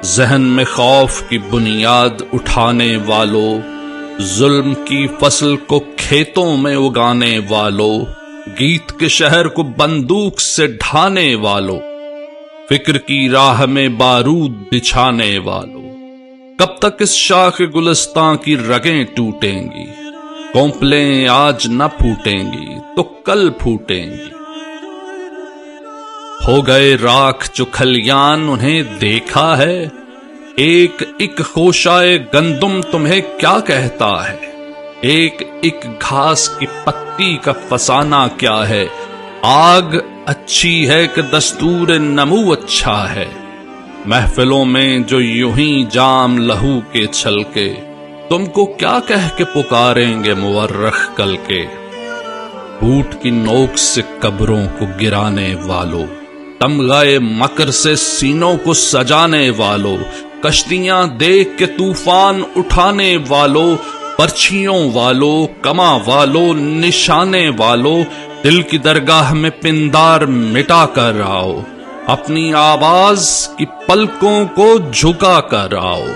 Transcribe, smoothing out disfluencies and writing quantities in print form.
ذہن میں خوف کی بنیاد اٹھانے والوں، ظلم کی فصل کو کھیتوں میں اگانے والوں، گیت کے شہر کو بندوق سے ڈھانے والوں، فکر کی راہ میں بارود بچھانے والوں، کب تک اس شاخ گلستاں کی رگیں ٹوٹیں گی؟ کونپلیں آج نہ پھوٹیں گی تو کل پھوٹیں گی۔ ہو گئے راکھ جو کھلیان انہیں دیکھا ہے، ایک ایک خوشائے گندم تمہیں کیا کہتا ہے؟ ایک ایک گھاس کی پتی کا فسانہ کیا ہے؟ آگ اچھی ہے کہ دستور نمو اچھا ہے؟ محفلوں میں جو یوں ہی جام لہو کے چھلکے، تم کو کیا کہہ کے پکاریں گے مورخ کل کے؟ بھوٹ کی نوک سے قبروں کو گرانے والوں، تمغہ مکر سے سینوں کو سجانے والوں، کشتیاں دیکھ کے طوفان اٹھانے والوں، پرچھیوں والوں، کما والوں، نشانے والوں، دل کی درگاہ میں پندار مٹا کر آؤ، اپنی آواز کی پلکوں کو جھکا کر آؤ۔